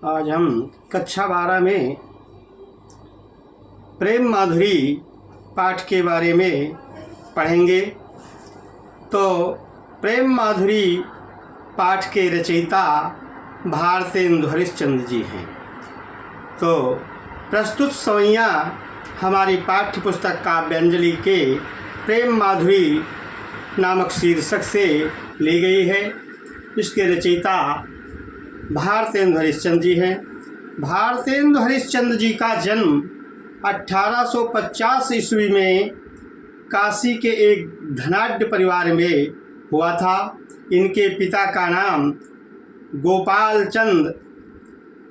आज हम कक्षा 12 में प्रेम माधुरी पाठ के बारे में पढ़ेंगे। तो प्रेम माधुरी पाठ के रचयिता भारतेंदु हरिश्चंद्र जी हैं। तो प्रस्तुत सवैयाँ हमारी पाठ्य पुस्तक काव्यांजलि के प्रेम माधुरी नामक शीर्षक से ली गई है। इसके रचयिता भारतेंदु हरिश्चंद्र जी हैं। भारतेंदु हरिश्चंद्र जी का जन्म 1850 ईस्वी में काशी के एक धनाढ्य परिवार में हुआ था। इनके पिता का नाम गोपाल चंद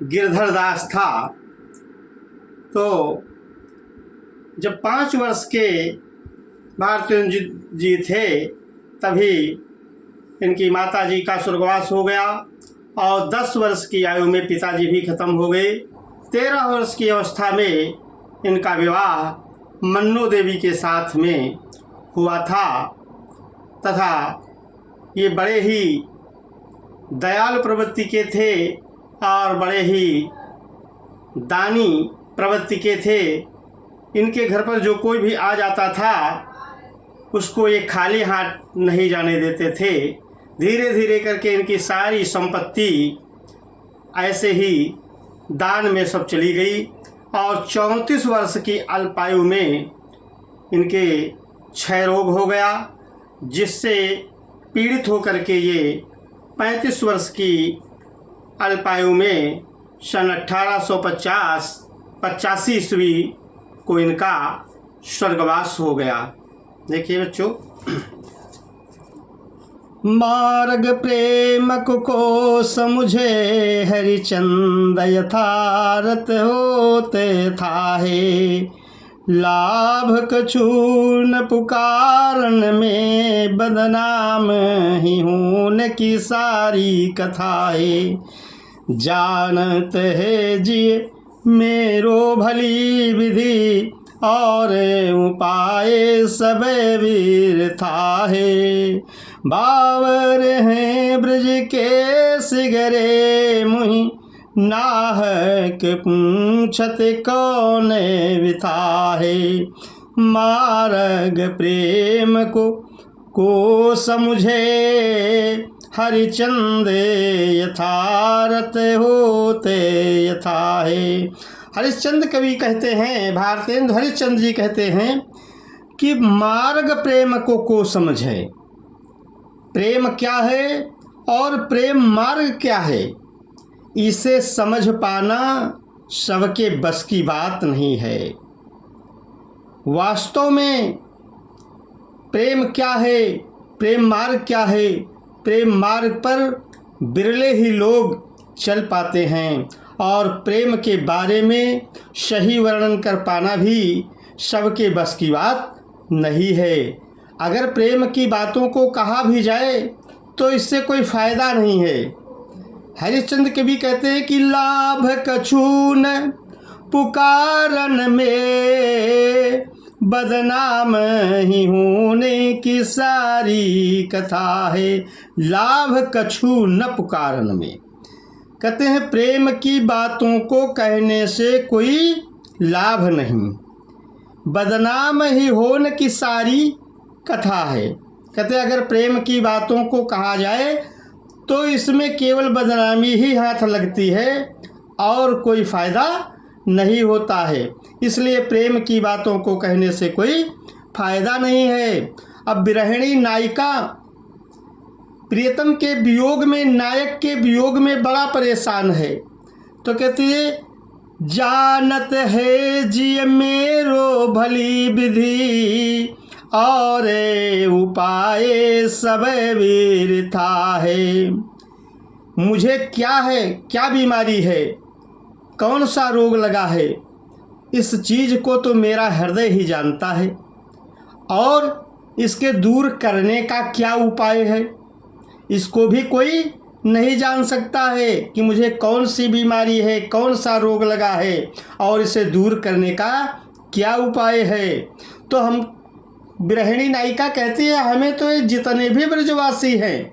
गिरधर दास था। तो जब 5 वर्ष के भारतेंदु जी थे तभी इनकी माता जी का स्वर्गवास हो गया और 10 वर्ष की आयु में पिताजी भी खत्म हो गए। 13 वर्ष की अवस्था में इनका विवाह मन्नू देवी के साथ में हुआ था तथा ये बड़े ही दयालु प्रवृत्ति के थे और बड़े ही दानी प्रवृत्ति के थे। इनके घर पर जो कोई भी आ जाता था उसको ये खाली हाथ नहीं जाने देते थे। धीरे धीरे करके इनकी सारी संपत्ति ऐसे ही दान में सब चली गई और 34 वर्ष की अल्पायु में इनके क्षय रोग हो गया, जिससे पीड़ित होकर के ये 35 वर्ष की अल्पायु में सन 1885 ईस्वी को इनका स्वर्गवास हो गया। देखिए बच्चों, मार्ग प्रेम को समुझे हरिचंद यथारथ होते थाहे, लाभ कछु न पुकारन में बदनाम ही होने की सारी कथाए, जानत है जिये मेरो भली विधि और उपाय सब वीर थाहे, बावर हैं ब्रज के सिगरे मुहि नाहक पूछत कौन विथाहे, मार्ग प्रेम को समुझे हरिचंद यथारथ होते यथाहे। हरिश्चंद्र कवि कहते हैं, भारतेंदु हरिश्चंद्र जी कहते हैं कि मार्ग प्रेम को समझे। प्रेम क्या है और प्रेम मार्ग क्या है, इसे समझ पाना सबके बस की बात नहीं है। वास्तव में प्रेम क्या है, प्रेम मार्ग क्या है, प्रेम मार्ग पर बिरले ही लोग चल पाते हैं और प्रेम के बारे में सही वर्णन कर पाना भी सबके बस की बात नहीं है। अगर प्रेम की बातों को कहा भी जाए तो इससे कोई फ़ायदा नहीं है। हरिश्चंद्र कवि कहते हैं कि लाभ कछु न पुकारन में बदनाम ही होने की सारी कथा है, लाभ कछु न पुकारन में। कहते हैं प्रेम की बातों को कहने से कोई लाभ नहीं, बदनाम ही होने की सारी कथा है। कहते हैं अगर प्रेम की बातों को कहा जाए तो इसमें केवल बदनामी ही हाथ लगती है और कोई फ़ायदा नहीं होता है। इसलिए प्रेम की बातों को कहने से कोई फ़ायदा नहीं है। अब विरहिणी नायिका प्रियतम के वियोग में, नायक के वियोग में बड़ा परेशान है। तो कहती है जानत है जिय मेरो भली विधि और उपाय सब वीर था है। मुझे क्या है, क्या बीमारी है, कौन सा रोग लगा है, इस चीज़ को तो मेरा हृदय ही जानता है और इसके दूर करने का क्या उपाय है, इसको भी कोई नहीं जान सकता है कि मुझे कौन सी बीमारी है, कौन सा रोग लगा है और इसे दूर करने का क्या उपाय है। तो हम विरहिणी नायिका कहती है हमें तो ये जितने भी ब्रजवासी हैं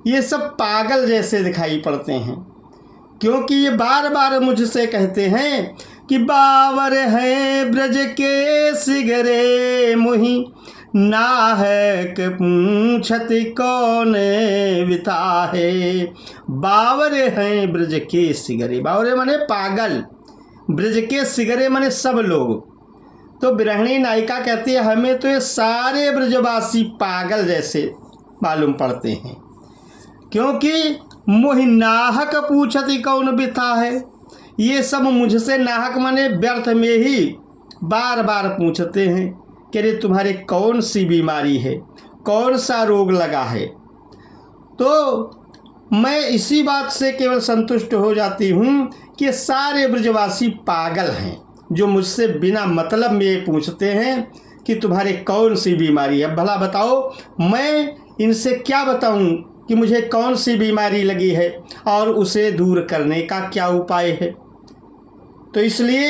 ये सब पागल जैसे दिखाई पड़ते हैं क्योंकि ये बार बार मुझसे कहते हैं कि बावर है ब्रज के सिगरे मुहि, नाहक पूछत कौन विता है। बावर हैं ब्रज के सिगरे, बावरे माने पागल, ब्रज के सिगरे माने सब लोग। तो बिरहणी नायिका कहती है हमें तो ये सारे ब्रजवासी पागल जैसे मालूम पड़ते हैं, क्योंकि मोहि नाहक पूछती कौन बिता है। ये सब मुझसे नाहक माने व्यर्थ में ही बार बार पूछते हैं कि अरे तुम्हारे कौन सी बीमारी है, कौन सा रोग लगा है। तो मैं इसी बात से केवल संतुष्ट हो जाती हूँ कि सारे ब्रजवासी पागल हैं, जो मुझसे बिना मतलब में ये पूछते हैं कि तुम्हारे कौन सी बीमारी है। भला बताओ मैं इनसे क्या बताऊं कि मुझे कौन सी बीमारी लगी है और उसे दूर करने का क्या उपाय है। तो इसलिए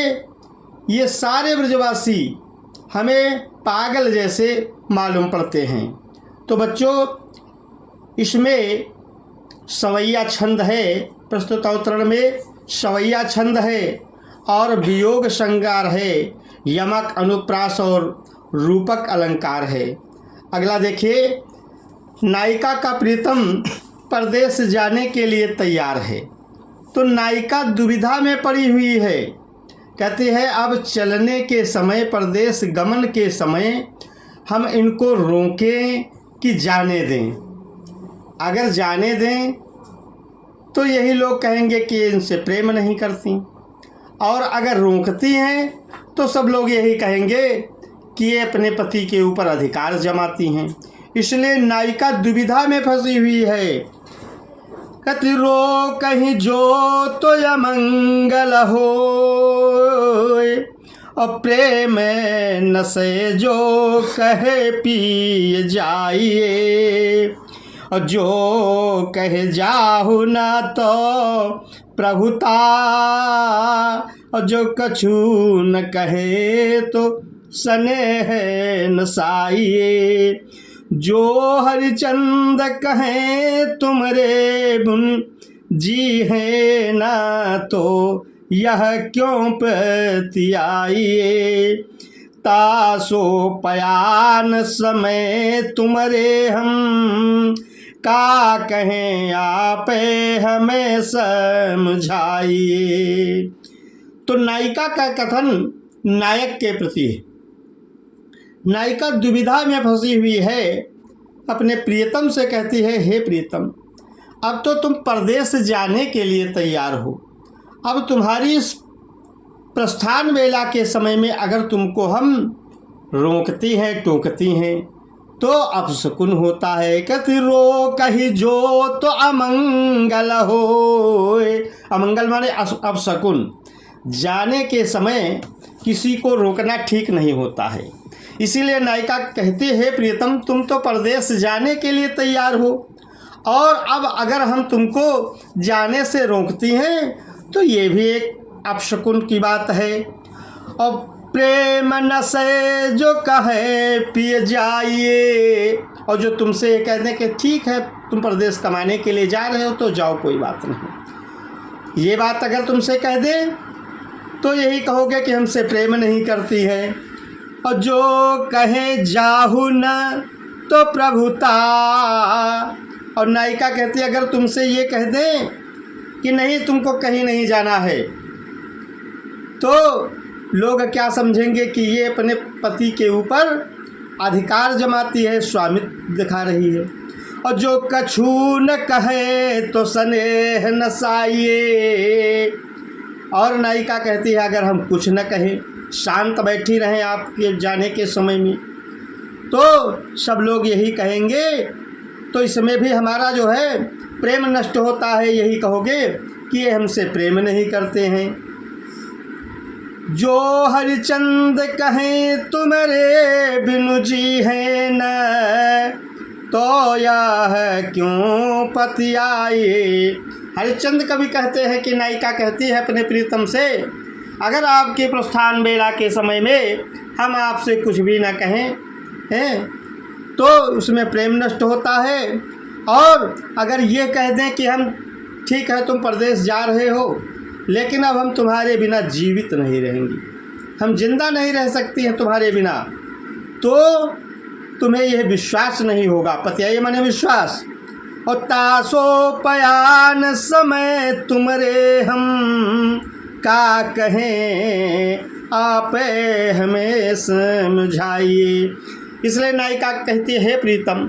ये सारे ब्रजवासी हमें पागल जैसे मालूम पड़ते हैं। तो बच्चों, इसमें सवैया छंद है, प्रस्तुत अवतरण में सवैया छंद है और वियोग श्रृंगार है, यमक अनुप्रास और रूपक अलंकार है। अगला देखिए, नायिका का प्रीतम परदेश जाने के लिए तैयार है। तो नायिका दुविधा में पड़ी हुई है, कहती है अब चलने के समय, परदेश गमन के समय हम इनको रोकें कि जाने दें। अगर जाने दें तो यही लोग कहेंगे कि इनसे प्रेम नहीं करती, और अगर रोकती हैं तो सब लोग यही कहेंगे कि ये अपने पति के ऊपर अधिकार जमाती हैं। इसलिए नायिका दुविधा में फंसी हुई है। कहती रो कहीं जो तो अमंगल हो, और प्रेम नशे जो कहे पिए जाइए, और जो कहे जाहु ना तो प्रभुता, और जो कछु न कहे तो स्नेह नसाइए। जो हरिचंद कहे तुमरे बुन जी है ना तो यह क्यों पतियाइए। तासो पयान समय तुमरे हम का कहें आप हमें समझाइए। तो नायिका का कथन नायक के प्रति है। नायिका दुविधा में फंसी हुई है, अपने प्रियतम से कहती है हे प्रियतम, अब तो तुम परदेश जाने के लिए तैयार हो। अब तुम्हारी इस प्रस्थान वेला के समय में अगर तुमको हम रोकती हैं, टोकती हैं तो अपशकुन होता है। कहती रो कही जो तो अमंगल हो, अमंगल माने अपशकुन। जाने के समय किसी को रोकना ठीक नहीं होता है। इसीलिए नायिका कहती है प्रियतम तुम तो परदेश जाने के लिए तैयार हो, और अब अगर हम तुमको जाने से रोकती हैं तो ये भी एक अपशकुन की बात है। और प्रेम नशे जो कहे पिए जाइए, और जो तुमसे ये कह दें कि ठीक है तुम परदेश कमाने के लिए जा रहे हो तो जाओ, कोई बात नहीं। ये बात अगर तुमसे कह दें तो यही कहोगे कि हमसे प्रेम नहीं करती है। और जो कहे जाहु न तो प्रभुता, और नायिका कहती है अगर तुमसे ये कह दें कि नहीं तुमको कहीं नहीं जाना है तो लोग क्या समझेंगे कि ये अपने पति के ऊपर अधिकार जमाती है, स्वामित्व दिखा रही है। और जो कछु न कहे तो स्नेह नसाइए, और नायिका कहती है अगर हम कुछ न कहें, शांत बैठी रहें आपके जाने के समय में, तो सब लोग यही कहेंगे, तो इसमें भी हमारा जो है प्रेम नष्ट होता है। यही कहोगे कि ये हमसे प्रेम नहीं करते हैं। जो हरिचंद कहें तुम्हारे बिनु जी है न तो यह क्यों पतियाए। हरिचंद कवि कहते हैं कि नायिका कहती है अपने प्रीतम से अगर आपके प्रस्थान बेला के समय में हम आपसे कुछ भी ना कहें हैं तो उसमें प्रेम नष्ट होता है, और अगर ये कह दें कि हम ठीक है तुम परदेश जा रहे हो, लेकिन अब हम तुम्हारे बिना जीवित नहीं रहेंगी, हम जिंदा नहीं रह सकती हैं तुम्हारे बिना। तो तुम्हें यह विश्वास नहीं होगा, पतियाई माने विश्वास। और तासो पयान समय तुमरे हम का कहें, आप हमें समझाइए। इसलिए नायिका कहती है, हे प्रीतम,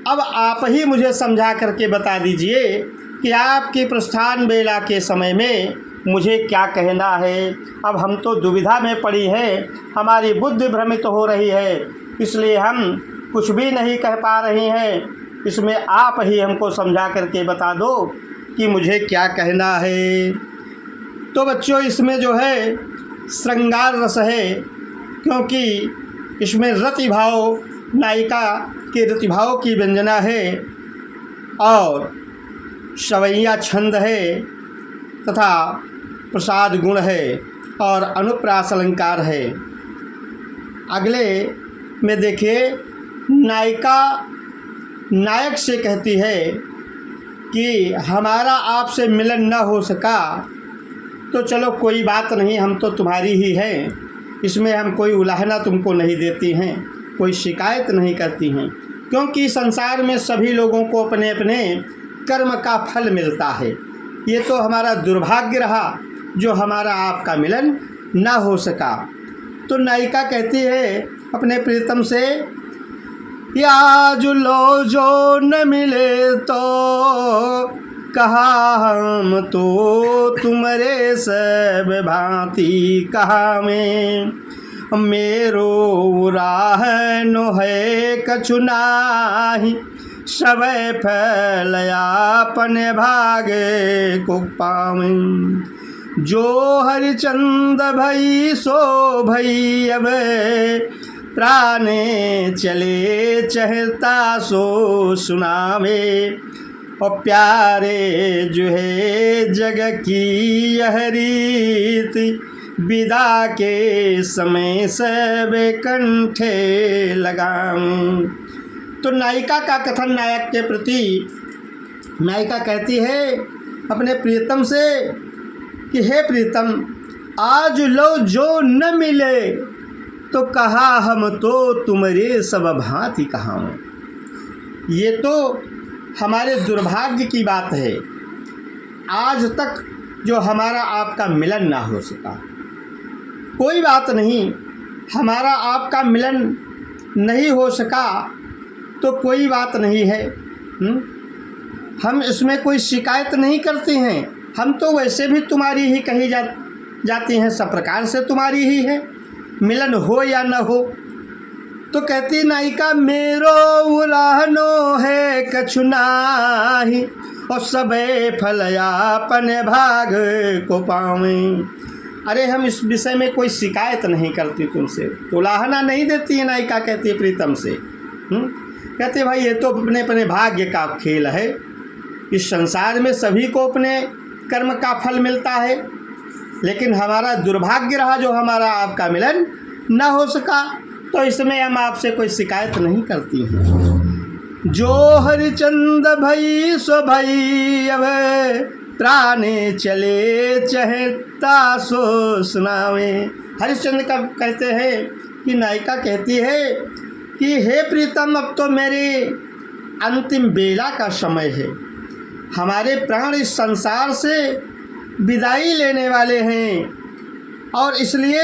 अब आप ही मुझे समझा करके बता दीजिए कि आपकी प्रस्थान बेला के समय में मुझे क्या कहना है। अब हम तो दुविधा में पड़ी है, हमारी बुद्धि भ्रमित हो रही है, इसलिए हम कुछ भी नहीं कह पा रहे हैं। इसमें आप ही हमको समझा करके बता दो कि मुझे क्या कहना है। तो बच्चों, इसमें जो है श्रृंगार रस है, क्योंकि इसमें रतिभाव, नायिका के रतिभाव की व्यंजना है और सवैया छंद है तथा प्रसाद गुण है और अनुप्रास अलंकार है। अगले में देखिए, नायिका नायक से कहती है कि हमारा आपसे मिलन न हो सका तो चलो कोई बात नहीं, हम तो तुम्हारी ही हैं, इसमें हम कोई उलाहना तुमको नहीं देती हैं, कोई शिकायत नहीं करती हैं, क्योंकि संसार में सभी लोगों को अपने अपने कर्म का फल मिलता है। ये तो हमारा दुर्भाग्य रहा जो हमारा आपका मिलन ना हो सका। तो नायिका कहती है अपने प्रीतम से, या जुलो जो न मिले तो कहा हम तो तुम्हारे सब भांति कहा में, मेरो राह नो है कछु नाही, सब फैलयापन भागे को पावें। जो हरिचंद भई सो भई, अब प्राणे चले चहता सो सुनावे। और प्यारे जो है जग की यह रीति, विदा के समय सब कंठे लगाऊं। तो नायिका का कथन नायक के प्रति, नायिका कहती है अपने प्रियतम से कि हे प्रीतम, आज लो जो न मिले तो कहा हम तो तुम्हारे सब भांति कहाऊं। ये तो हमारे दुर्भाग्य की बात है, आज तक जो हमारा आपका मिलन ना हो सका। कोई बात नहीं, हमारा आपका मिलन नहीं हो सका तो कोई बात नहीं है, हम इसमें कोई शिकायत नहीं करते हैं, हम तो वैसे भी तुम्हारी ही कही जाती हैं, सब प्रकार से तुम्हारी ही है, मिलन हो या न हो। तो कहती नायिका, मेरो उराहनो है कछु नाही, और सबे फलयापन भाग को पावें। अरे हम इस विषय में कोई शिकायत नहीं करती तुमसे, उलाहना नहीं देती है नायिका कहती है प्रीतम से। कहते भाई ये तो अपने अपने भाग्य का खेल है, इस संसार में सभी को अपने कर्म का फल मिलता है, लेकिन हमारा दुर्भाग्य रहा जो हमारा आपका मिलन न हो सका, तो इसमें हम आपसे कोई शिकायत नहीं करती हैं। जो हरिचंद भई सो भई, अब प्राणे चले चहता सो सुनावे। हरिश्चंद्र का कहते हैं कि नायिका कहती है कि हे प्रीतम, अब तो मेरे अंतिम बेला का समय है, हमारे प्राण इस संसार से विदाई लेने वाले हैं, और इसलिए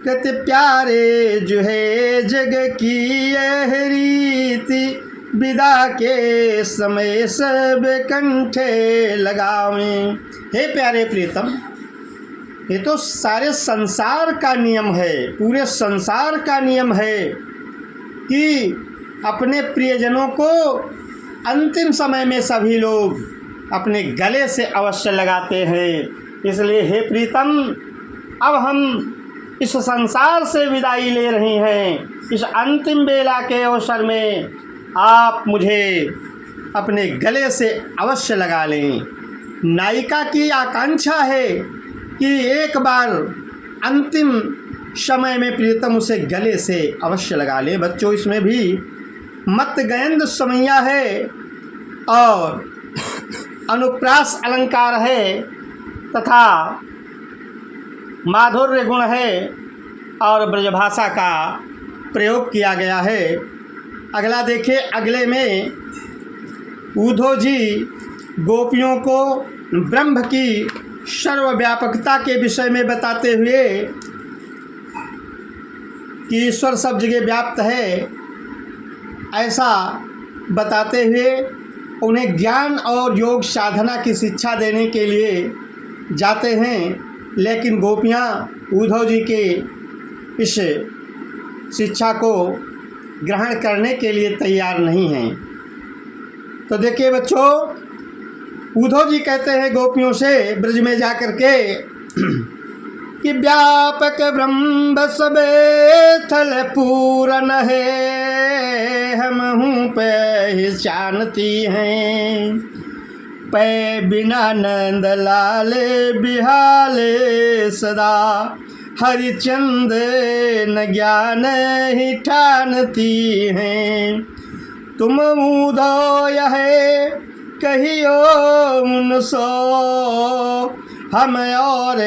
कहते प्यारे जो है जग की यह रीति, विदा के समय सब कंठे लगावें। हे प्यारे प्रीतम, ये तो सारे संसार का नियम है, पूरे संसार का नियम है कि अपने प्रियजनों को अंतिम समय में सभी लोग अपने गले से अवश्य लगाते हैं। इसलिए हे प्रीतम, अब हम इस संसार से विदाई ले रहे हैं, इस अंतिम बेला के अवसर में आप मुझे अपने गले से अवश्य लगा लें। नायिका की आकांक्षा है कि एक बार अंतिम समय में प्रीतम उसे गले से अवश्य लगा ले। बच्चों, इसमें भी मत गयंद समैया है और अनुप्रास अलंकार है तथा माधुर्य गुण है और ब्रजभाषा का प्रयोग किया गया है। अगला देखिए, अगले में उद्धव जी गोपियों को ब्रह्म की सर्वव्यापकता के विषय में बताते हुए कि ईश्वर सब जगह व्याप्त है ऐसा बताते हुए उन्हें ज्ञान और योग साधना की शिक्षा देने के लिए जाते हैं, लेकिन गोपियाँ उद्धव जी के इस शिक्षा को ग्रहण करने के लिए तैयार नहीं हैं। तो देखिए बच्चों, उद्धव जी कहते हैं गोपियों से ब्रज में जा कर के कि व्यापक ब्रह्म सबे थल पूरन है, हम हूँ पहचानती हैं, पै बिना नंद लाले बिहाले सदा, हरिचंद न ज्ञान ही ठानती हैं, तुम उद्धव यह कहियो मुनसो, हम और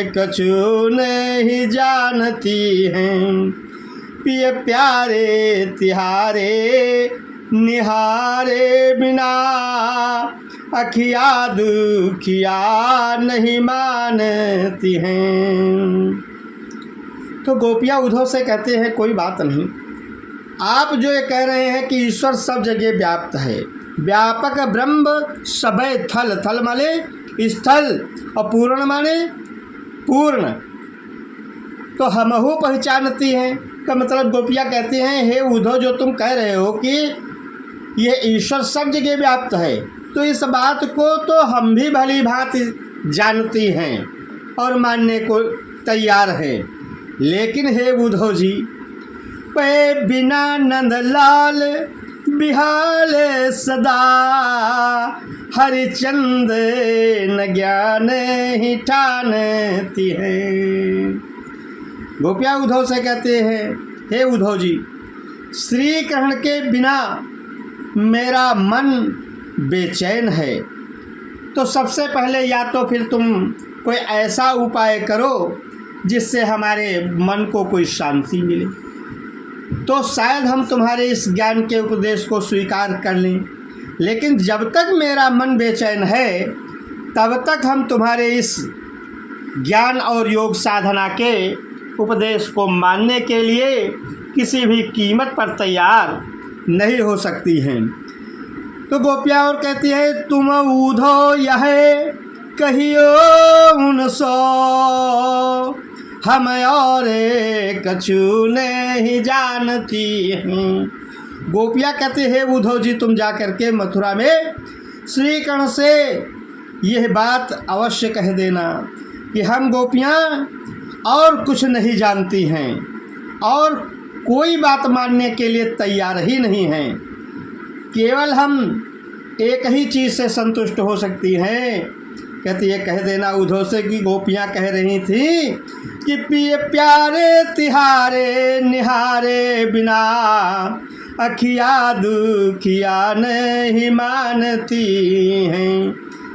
कछु नहीं जानती हैं, पिय प्यारे तिहारे निहारे बिना, अखिया दुखिया नहीं मानती हैं। तो गोपियाँ उद्धव से कहते हैं कोई बात नहीं, आप जो ये कह रहे हैं कि ईश्वर सब जगह व्याप्त है, व्यापक ब्रह्म सबे थल, थल माने स्थल और पूर्ण माने पूर्ण, तो हमहु पहचानती हैं का मतलब गोपियाँ कहती हैं हे उद्धव, जो तुम कह रहे हो कि ये ईश्वर सब जगह व्याप्त है, तो इस बात को तो हम भी भली भांति जानती हैं और मानने को तैयार हैं, लेकिन हे उद्धव जी, पे बिना नंदलाल बिहाले सदा, हरिचंद न ज्ञान ही ठानती है। गोपियाँ उद्धव से कहते हैं हे उद्धव जी, श्री कृष्ण के बिना मेरा मन बेचैन है, तो सबसे पहले या तो फिर तुम कोई ऐसा उपाय करो जिससे हमारे मन को कोई शांति मिले, तो शायद हम तुम्हारे इस ज्ञान के उपदेश को स्वीकार कर लें, लेकिन जब तक मेरा मन बेचैन है तब तक हम तुम्हारे इस ज्ञान और योग साधना के उपदेश को मानने के लिए किसी भी कीमत पर तैयार नहीं हो सकती हैं। तो गोपियाँ और कहती है तुम उद्धव यह कहियो उनसो, हम और कछु नहीं जानती हैं। गोपियाँ कहते हैं उद्धव जी, तुम जा कर के मथुरा में श्री कृष्ण से यह बात अवश्य कह देना कि हम गोपियाँ और कुछ नहीं जानती हैं और कोई बात मानने के लिए तैयार ही नहीं हैं, केवल हम एक ही चीज़ से संतुष्ट हो सकती हैं। कहती है कह देना उद्धव से कि गोपियाँ कह रही थी कि पिए प्यारे तिहारे निहारे बिना, अखिया दुखिया नहीं मानती हैं।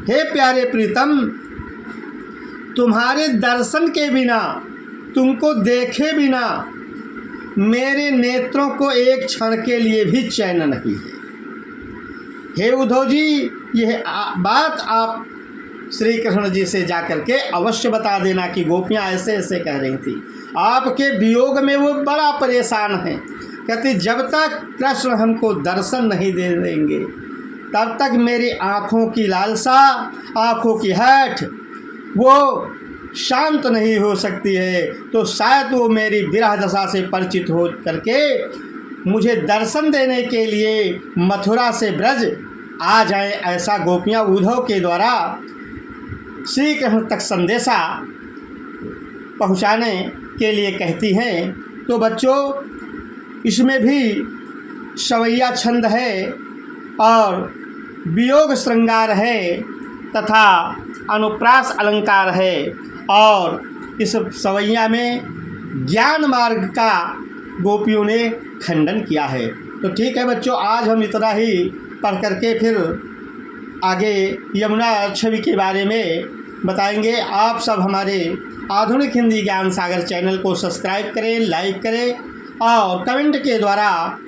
हे प्यारे प्रीतम, तुम्हारे दर्शन के बिना, तुमको देखे बिना मेरे नेत्रों को एक क्षण के लिए भी चैन नहीं है। हे उद्धव जी, यह बात आप श्री कृष्ण जी से जाकर के अवश्य बता देना कि गोपियाँ ऐसे ऐसे कह रही थी, आपके वियोग में वो बड़ा परेशान हैं। कहती जब तक कृष्ण हमको दर्शन नहीं दे देंगे तब तक मेरी आँखों की लालसा, आँखों की हठ वो शांत नहीं हो सकती है, तो शायद वो मेरी विरह दशा से परिचित हो करके मुझे दर्शन देने के लिए मथुरा से ब्रज आ जाए, ऐसा गोपियाँ उद्धव के द्वारा श्री कृष्ण तक संदेशा पहुँचाने के लिए कहती हैं। तो बच्चों, इसमें भी सवैया छंद है और वियोग श्रृंगार है तथा अनुप्रास अलंकार है, और इस सवैया में ज्ञान मार्ग का गोपियों ने खंडन किया है। तो ठीक है बच्चों, आज हम इतना ही पढ़ करके फिर आगे यमुना छवि के बारे में बताएंगे। आप सब हमारे आधुनिक हिंदी ज्ञान सागर चैनल को सब्सक्राइब करें, लाइक करें और कमेंट के द्वारा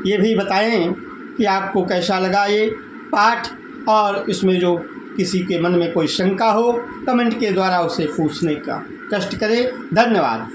ये भी बताएं कि आपको कैसा लगा ये पाठ, और इसमें जो किसी के मन में कोई शंका हो कमेंट के द्वारा उसे पूछने का कष्ट करें। धन्यवाद।